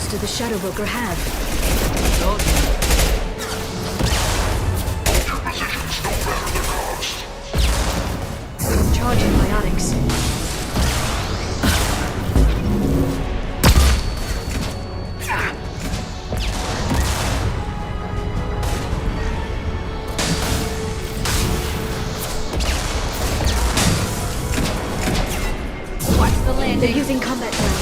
weapons do the Shadow Broker have? Told you. Your positions no matter the cost. Charging biotics. Watch the landing. They're using combat drones.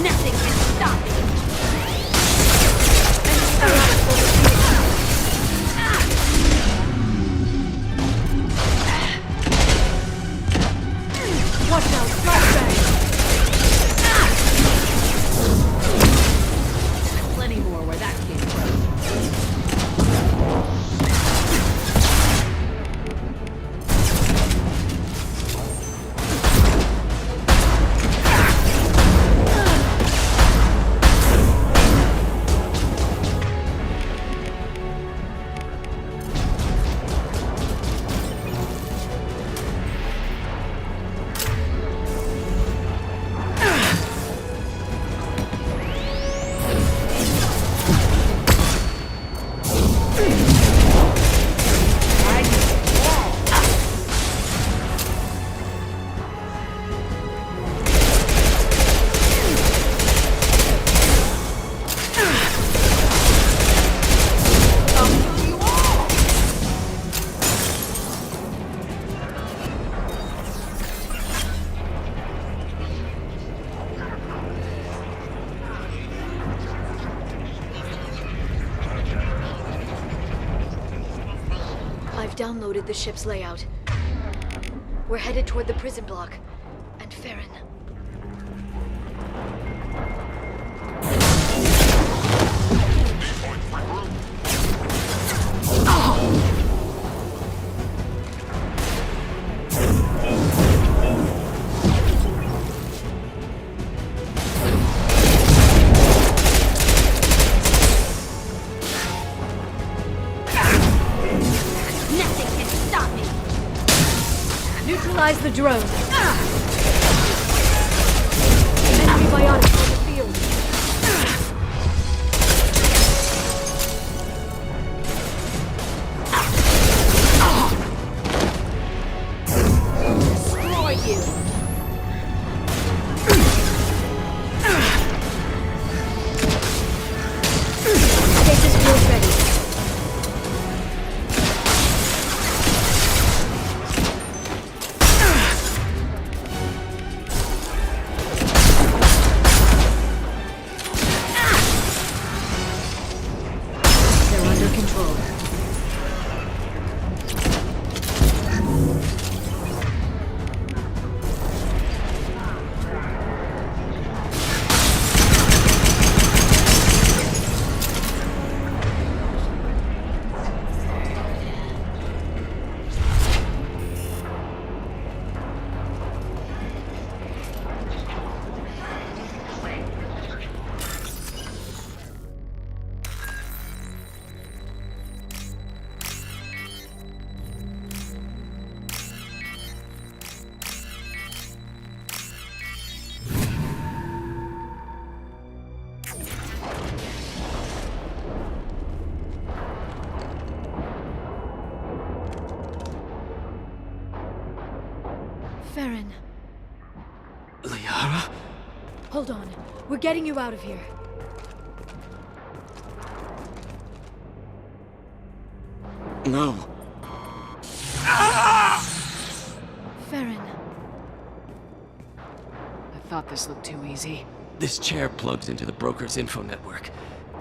Nothing can stop me. Watch out, flashbang! Plenty more where that came from. I've downloaded the ship's layout. We're headed toward the prison block. And Farron. Nothing can stop me. Neutralize the drone. Enemy biotics on the field. Destroy you. Stasis field ready. They're under control. Farron. Liara? Hold on. We're getting you out of here. No. Farron. I thought this looked too easy. This chair plugs into the broker's info network.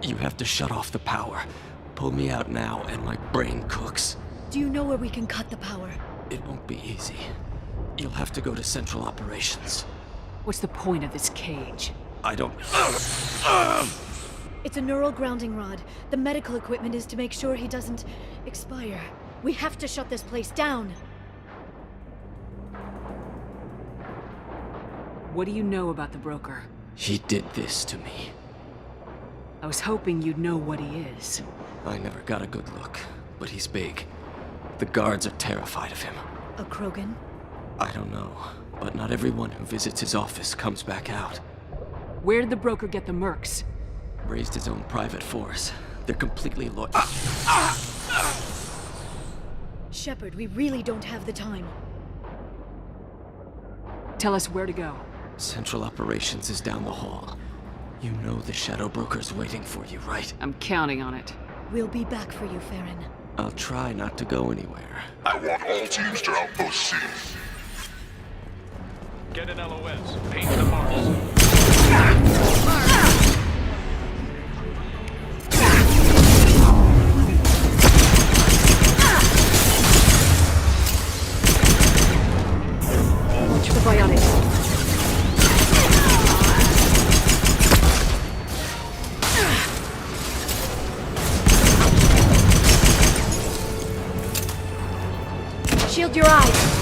You have to shut off the power. Pull me out now, and my brain cooks. Do you know where we can cut the power? It won't be easy. You'll have to go to Central Operations. What's the point of this cage? I don't... It's a neural grounding rod. The medical equipment is to make sure he doesn't expire. We have to shut this place down. What do you know about the broker? He did this to me. I was hoping you'd know what he is. I never got a good look, but he's big. The guards are terrified of him. A Krogan? I don't know, but not everyone who visits his office comes back out. Where did the broker get the mercs? Raised his own private force. They're completely loyal. Shepard, we really don't have the time. Tell us where to go. Central Operations is down the hall. You know the Shadow Broker's waiting for you, right? I'm counting on it. We'll be back for you, Farron. I'll try not to go anywhere. I want all teams to Outpost C. Get an LOS. Paint the marks. Watch the biotics. Shield your eyes!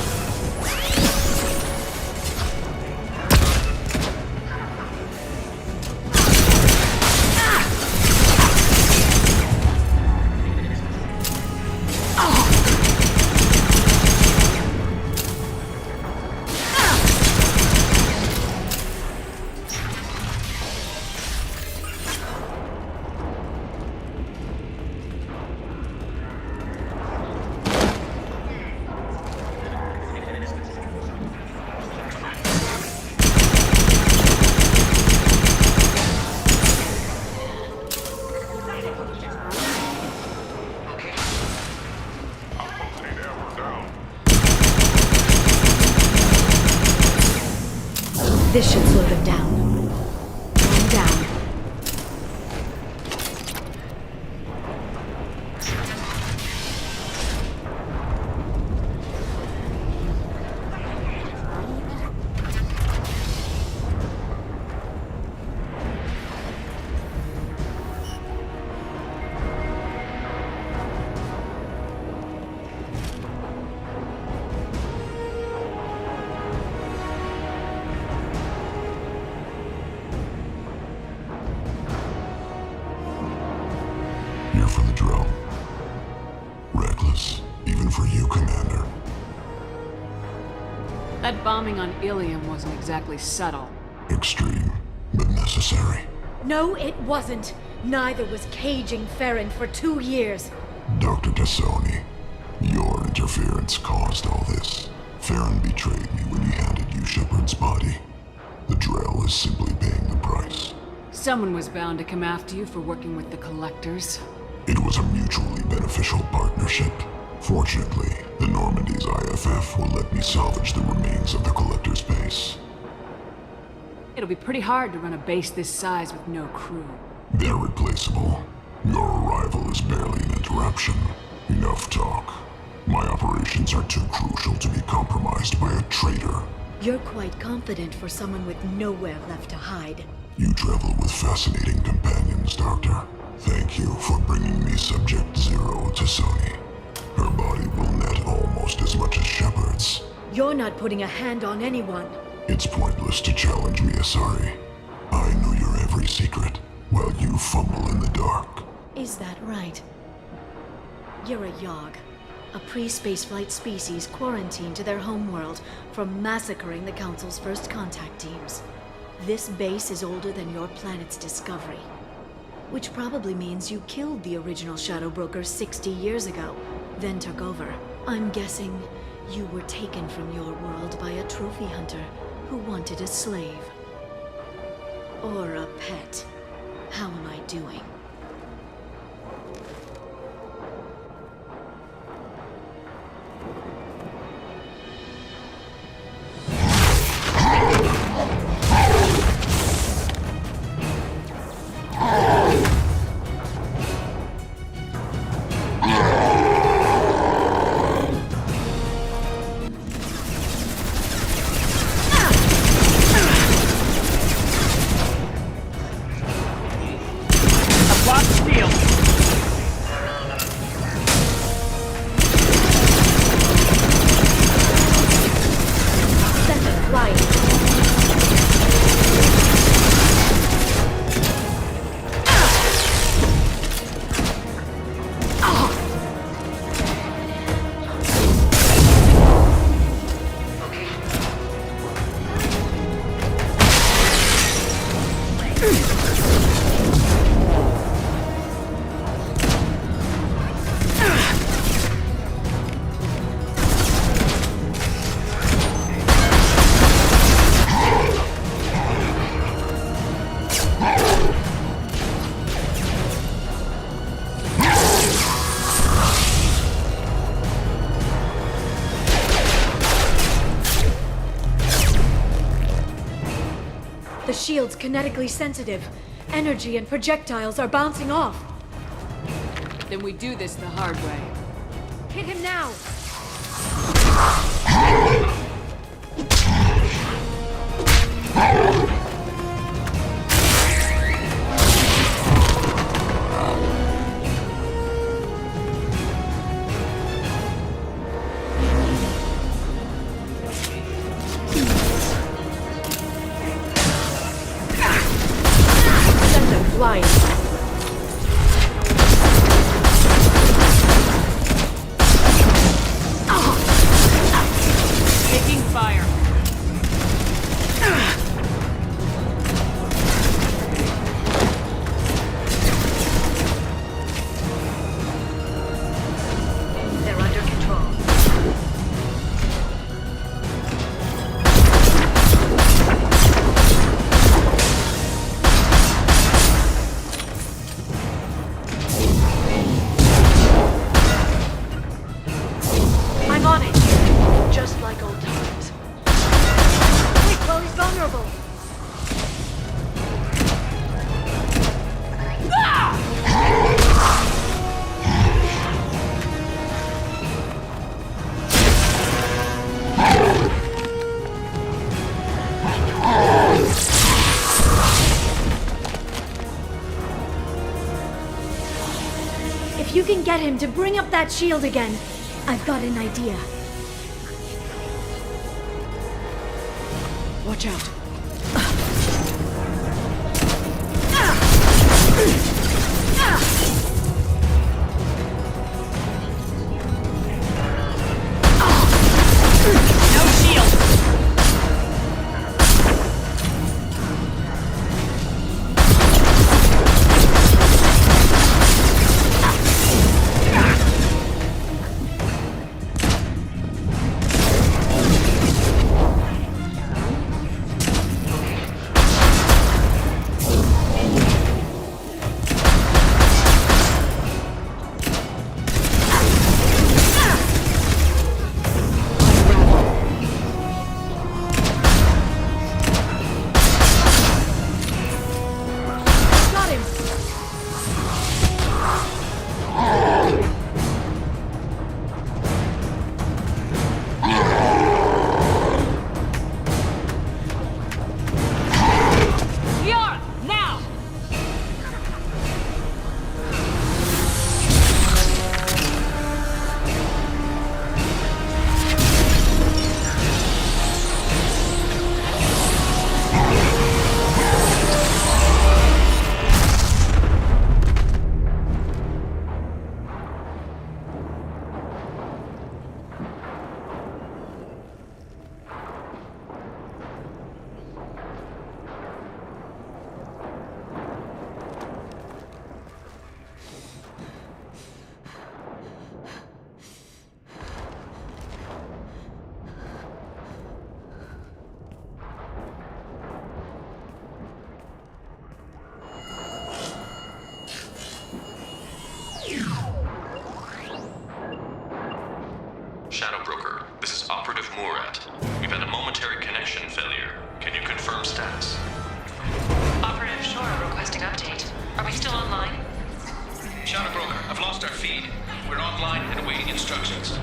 This should slow them down. One down. Here for the drill. Reckless, even for you, Commander. That bombing on Ilium wasn't exactly subtle. Extreme, but necessary. No, it wasn't. Neither was caging Farron for 2 years. Dr. Tassoni, your interference caused all this. Farron betrayed me when he handed you Shepard's body. The Drell is simply paying the price. Someone was bound to come after you for working with the Collectors. It was a mutually beneficial partnership. Fortunately, the Normandy's IFF will let me salvage the remains of the Collector's base. It'll be pretty hard to run a base this size with no crew. They're replaceable. Your arrival is barely an interruption. Enough talk. My operations are too crucial to be compromised by a traitor. You're quite confident for someone with nowhere left to hide. You travel with fascinating companions, Doctor. Thank you for bringing me Subject Zero to Sony. Her body will net almost as much as Shepard's. You're not putting a hand on anyone. It's pointless to challenge me, Asari. I know your every secret, while you fumble in the dark. Is that right? You're a Yogg, a pre-spaceflight species quarantined to their homeworld from massacring the Council's first contact teams. This base is older than your planet's discovery. Which probably means you killed the original Shadow Broker 60 years ago, then took over. I'm guessing you were taken from your world by a trophy hunter who wanted a slave. Or a pet. How am I doing? shield's kinetically sensitive. Energy and projectiles are bouncing off. Then we do this the hard way. Hit him now! Send them flying. Taking fire. They're under control. I'm on it. Just like old times. Wait, Chloe's vulnerable. If you can get him to bring up that shield again, I've got an idea. Watch out. No shield. Got him! Yara, now! Shadow Broker, this is Operative Murat. We've had a momentary connection failure. Can you confirm status? Operative Shora requesting update. Are we still online? Shadow Broker, I've lost our feed. We're online and awaiting instructions.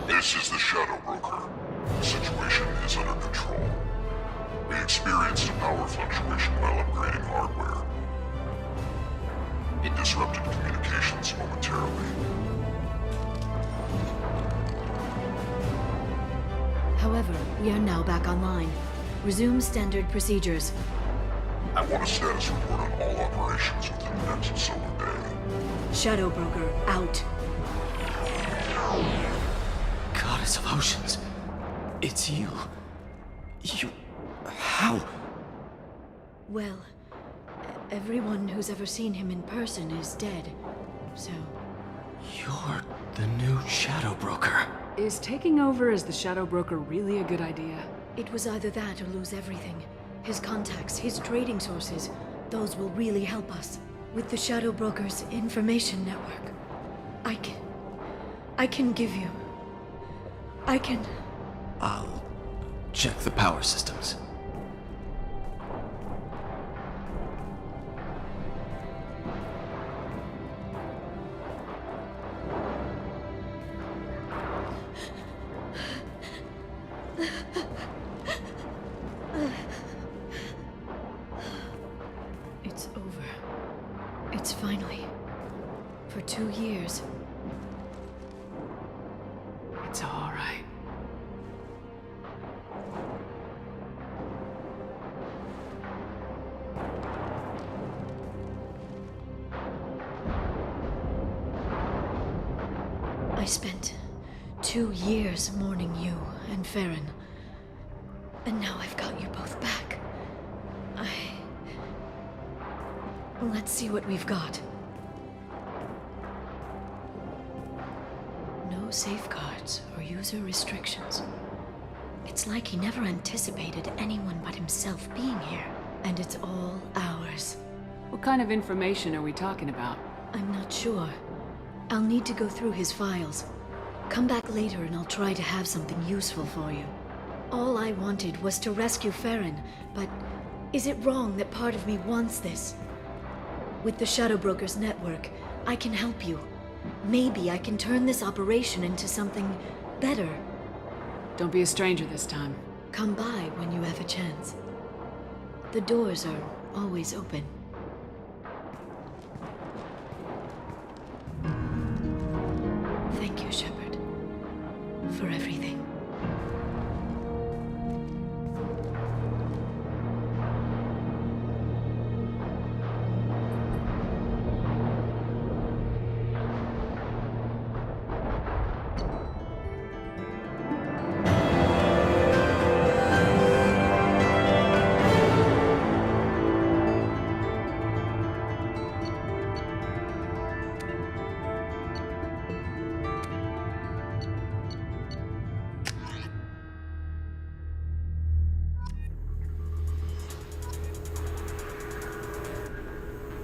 This is the Shadow Broker. The situation is under control. We experienced a power fluctuation while upgrading hardware. It disrupted communications momentarily. However, we are now back online. Resume standard procedures. I want a status report on all operations within the next solar day. Shadow Broker, out. Goddess of Oceans. It's you. How? Well, everyone who's ever seen him in person is dead. So, You're the new Shadow Broker. Is taking over as the Shadow Broker really a good idea? It was either that or lose everything. His contacts, his trading sources, those will really help us. With the Shadow Broker's information network, I can give you... I'll check the power systems. It's over. It's finally... For 2 years. It's all right. I spent 2 years mourning you and Farron. And now I've got you both back. Let's see what we've got. No safeguards or user restrictions. It's like he never anticipated anyone but himself being here. And it's all ours. What kind of information are we talking about? I'm not sure. I'll need to go through his files. Come back later and I'll try to have something useful for you. All I wanted was to rescue Farron, but is it wrong that part of me wants this? With the Shadow Broker's network, I can help you. Maybe I can turn this operation into something better. Don't be a stranger this time. Come by when you have a chance. The doors are always open. Thank you, Shepard, for everything.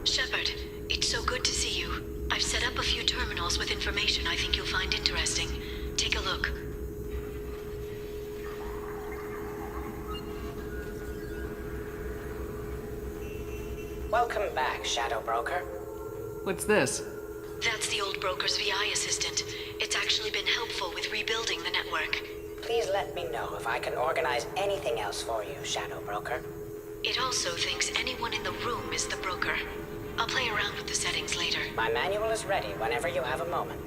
Shepard, it's so good to see you. I've set up a few terminals with information I think you'll find interesting. Take a look. Welcome back, Shadow Broker. What's this? That's the old broker's VI assistant. It's actually been helpful with rebuilding the network. Please let me know if I can organize anything else for you, Shadow Broker. It also thinks anyone in the room is the broker. I'll play around with the settings later. My manual is ready whenever you have a moment.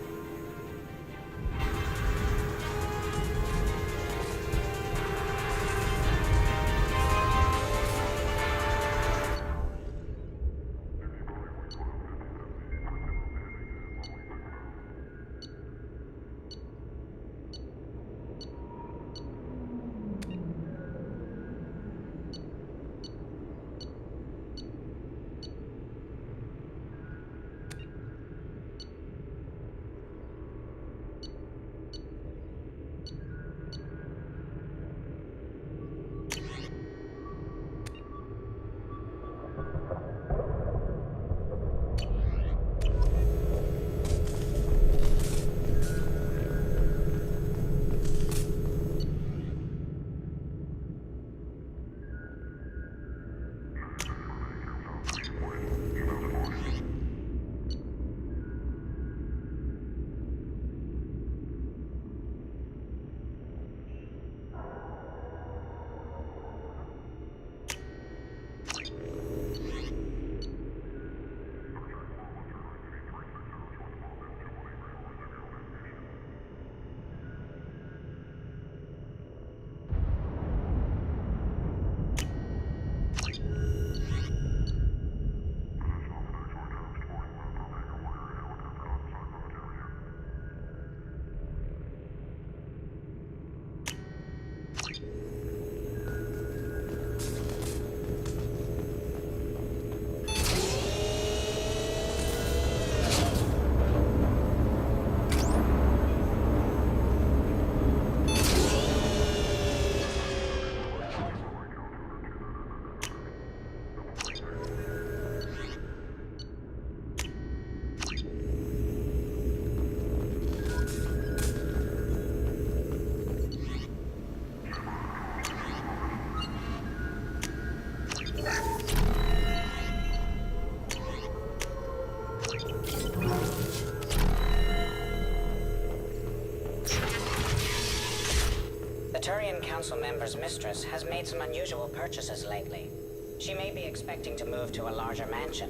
Turian Council member's mistress has made some unusual purchases lately. She may be expecting to move to a larger mansion.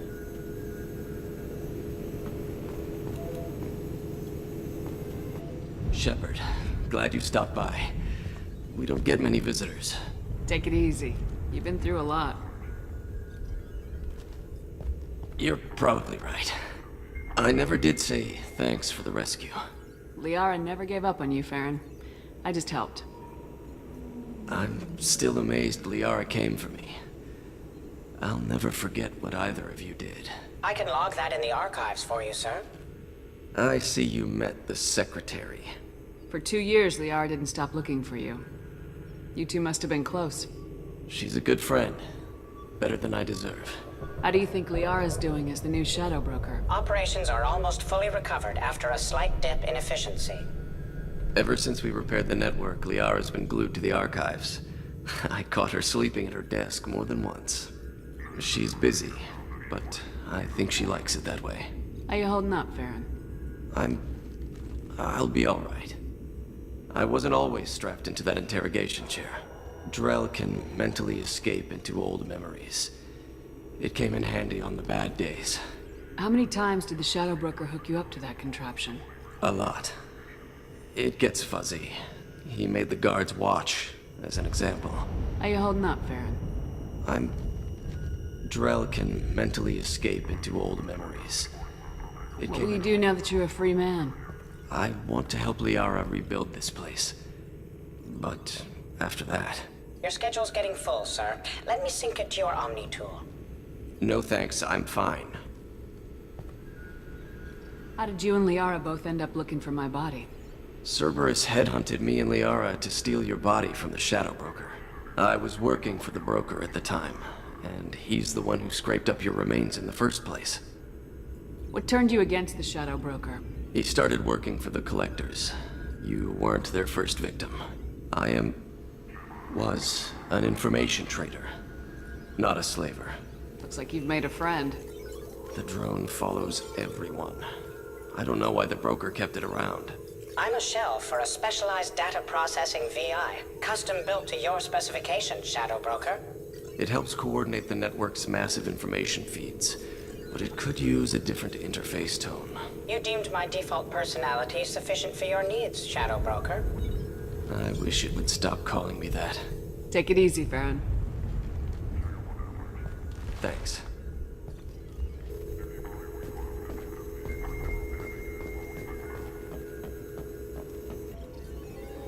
Shepard, glad you stopped by. We don't get many visitors. Take it easy. You've been through a lot. You're probably right. I never did say thanks for the rescue. Liara never gave up on you, Farron. I just helped. I'm still amazed Liara came for me. I'll never forget what either of you did. I can log that in the archives for you, sir. I see you met the secretary. For 2 years, Liara didn't stop looking for you. You two must have been close. She's a good friend. Better than I deserve. How do you think Liara's doing as the new Shadow Broker? Operations are almost fully recovered after a slight dip in efficiency. Ever since we repaired the network, Liara's been glued to the archives. I caught her sleeping at her desk more than once. She's busy, but I think she likes it that way. How you holding up, Farron? I'll be all right. I wasn't always strapped into that interrogation chair. Drell can mentally escape into old memories. It came in handy on the bad days. How many times did the Shadow Broker hook you up to that contraption? A lot. It gets fuzzy. He made the guards watch, as an example. How you holding up, Farron? Drell can mentally escape into old memories. What will you do now that you're a free man? I want to help Liara rebuild this place. But after that... Your schedule's getting full, sir. Let me sync it to your Omni tool. No thanks, I'm fine. How did you and Liara both end up looking for my body? Cerberus headhunted me and Liara to steal your body from the Shadow Broker. I was working for the broker at the time, and he's the one who scraped up your remains in the first place. What turned you against the Shadow Broker? He started working for the Collectors. You weren't their first victim. I was an information trader, not a slaver. Looks like you've made a friend. The drone follows everyone. I don't know why the broker kept it around. I'm a shell for a specialized data processing VI, custom built to your specifications, Shadow Broker. It helps coordinate the network's massive information feeds, but it could use a different interface tone. You deemed my default personality sufficient for your needs, Shadow Broker. I wish it would stop calling me that. Take it easy, Farron. Thanks.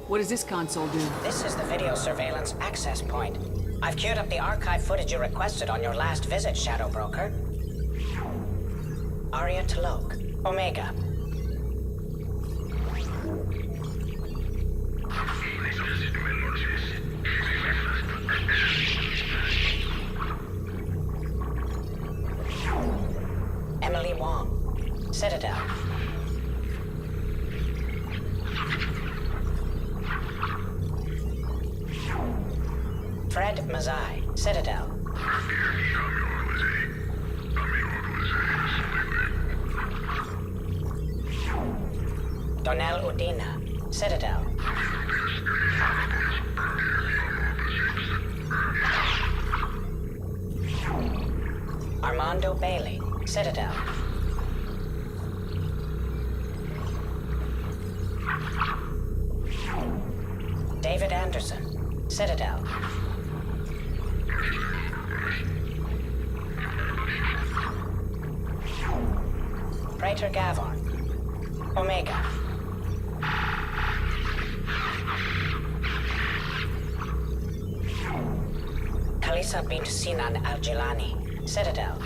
What does this console do? This is the video surveillance access point. I've queued up the archive footage you requested on your last visit, Shadow Broker. Aria Talok, Omega. Emily Wong, Citadel. Fred Mazai, Citadel. Donnell Udina, Citadel. Armando Bailey, Citadel. David Anderson, Citadel. Praetor Gavon, Omega. Khalisa bint Sinan Al-Jilani, Citadel.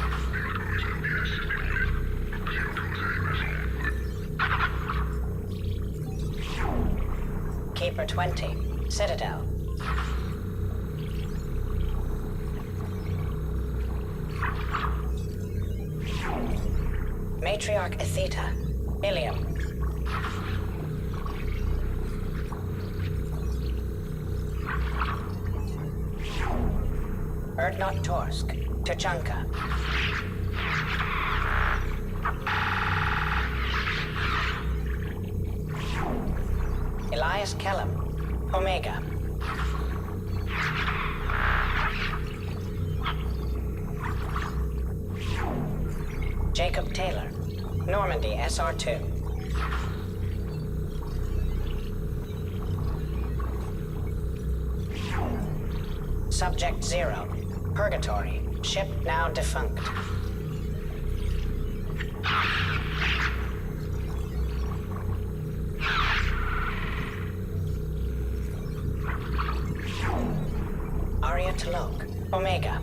Keeper 20, Citadel. Matriarch Atheta, Ilium. Erdnot Torsk, Tuchanka. Elias Kellum, Omega. Jacob Taylor. Normandy SR2. Subject 0. Purgatory. Ship now defunct. Aria Talok. Omega.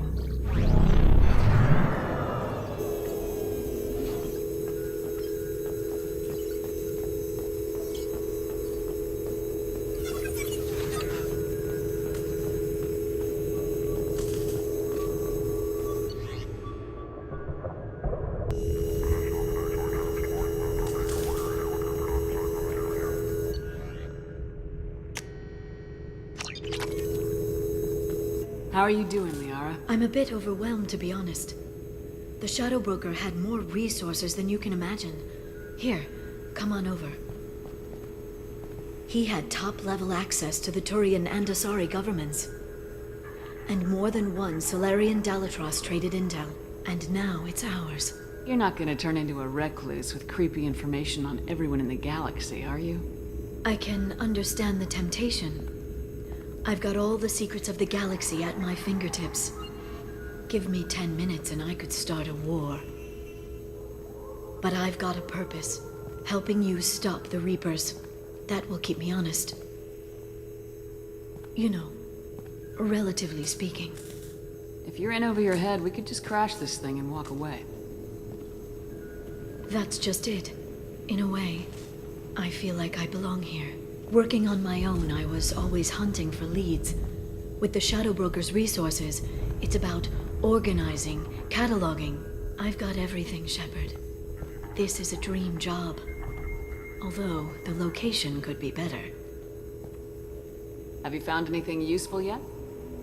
How are you doing, Liara? I'm a bit overwhelmed, to be honest. The Shadow Broker had more resources than you can imagine. Here, come on over. He had top-level access to the Turian and Asari governments. And more than one Solarian Dalatros traded intel. And now it's ours. You're not gonna turn into a recluse with creepy information on everyone in the galaxy, are you? I can understand the temptation. I've got all the secrets of the galaxy at my fingertips. Give me 10 minutes and I could start a war. But I've got a purpose. Helping you stop the Reapers. That will keep me honest. You know, relatively speaking. If you're in over your head, we could just crash this thing and walk away. That's just it. In a way, I feel like I belong here. Working on my own, I was always hunting for leads. With the Shadow Broker's resources, it's about organizing, cataloging. I've got everything, Shepard. This is a dream job. Although, the location could be better. Have you found anything useful yet?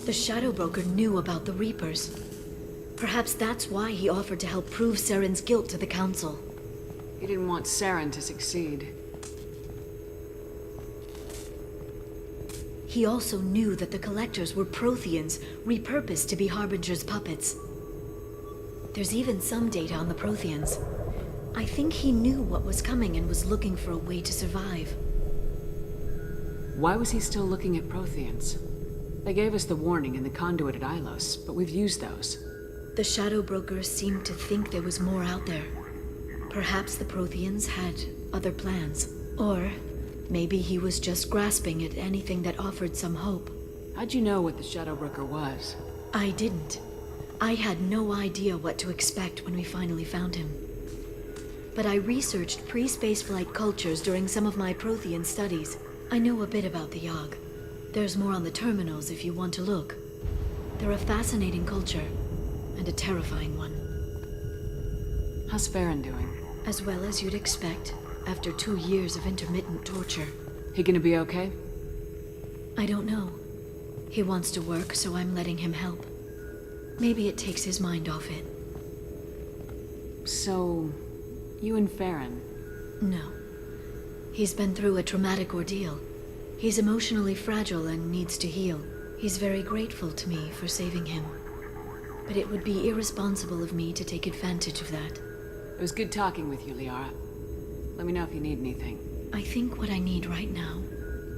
The Shadow Broker knew about the Reapers. Perhaps that's why he offered to help prove Saren's guilt to the Council. He didn't want Saren to succeed. He also knew that the Collectors were Protheans, repurposed to be Harbinger's puppets. There's even some data on the Protheans. I think he knew what was coming and was looking for a way to survive. Why was he still looking at Protheans? They gave us the warning in the conduit at Ilos, but we've used those. The Shadow Broker seemed to think there was more out there. Perhaps the Protheans had other plans. Or maybe he was just grasping at anything that offered some hope. How'd you know what the Shadow Broker was? I didn't. I had no idea what to expect when we finally found him. But I researched pre-spaceflight cultures during some of my Prothean studies. I know a bit about the Yogg. There's more on the terminals if you want to look. They're a fascinating culture, and a terrifying one. How's Farron doing? As well as you'd expect, after 2 years of intermittent torture. He gonna be okay? I don't know. He wants to work, so I'm letting him help. Maybe it takes his mind off it. So, you and Farron? No. He's been through a traumatic ordeal. He's emotionally fragile and needs to heal. He's very grateful to me for saving him. But it would be irresponsible of me to take advantage of that. It was good talking with you, Liara. Let me know if you need anything. I think what I need right now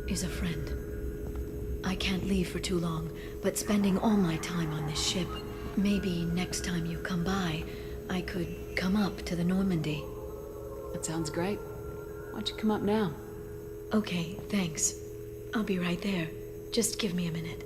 is a friend. I can't leave for too long, but spending all my time on this ship. Maybe next time you come by, I could come up to the Normandy. That sounds great. Why don't you come up now? Okay, thanks. I'll be right there. Just give me a minute.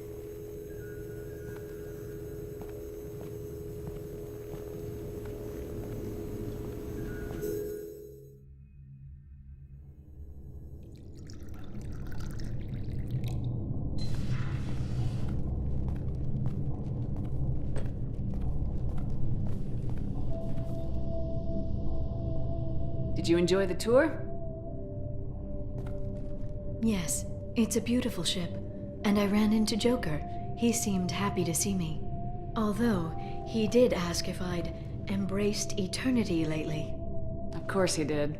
Did you enjoy the tour? Yes, it's a beautiful ship. And I ran into Joker. He seemed happy to see me. Although, he did ask if I'd embraced eternity lately. Of course he did.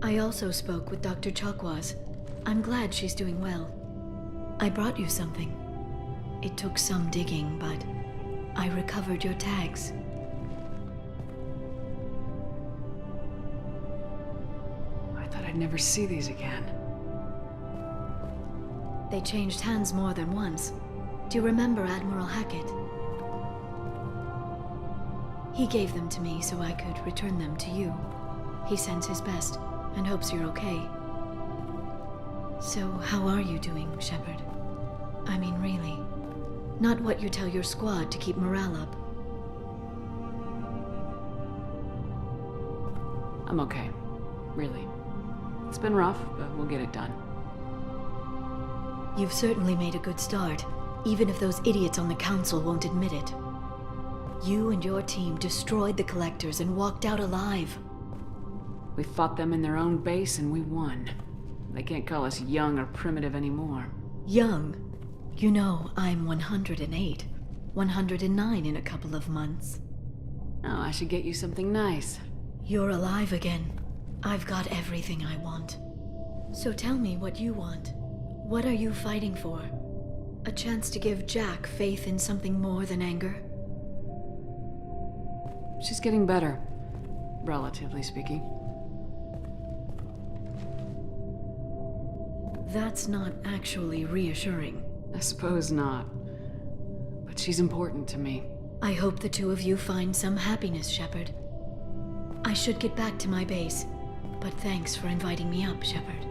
I also spoke with Dr. Chakwas. I'm glad she's doing well. I brought you something. It took some digging, but I recovered your tags. I thought I'd never see these again. They changed hands more than once. Do you remember Admiral Hackett? He gave them to me so I could return them to you. He sends his best and hopes you're okay. So, how are you doing, Shepard? I mean, really. Not what you tell your squad to keep morale up. I'm okay. Really. It's been rough, but we'll get it done. You've certainly made a good start, even if those idiots on the Council won't admit it. You and your team destroyed the Collectors and walked out alive. We fought them in their own base and we won. They can't call us young or primitive anymore. Young? You know, I'm 108. 109 in a couple of months. Oh, I should get you something nice. You're alive again. I've got everything I want. So tell me what you want. What are you fighting for? A chance to give Jack faith in something more than anger? She's getting better, relatively speaking. That's not actually reassuring. I suppose not. But she's important to me. I hope the two of you find some happiness, Shepard. I should get back to my base, but thanks for inviting me up, Shepard.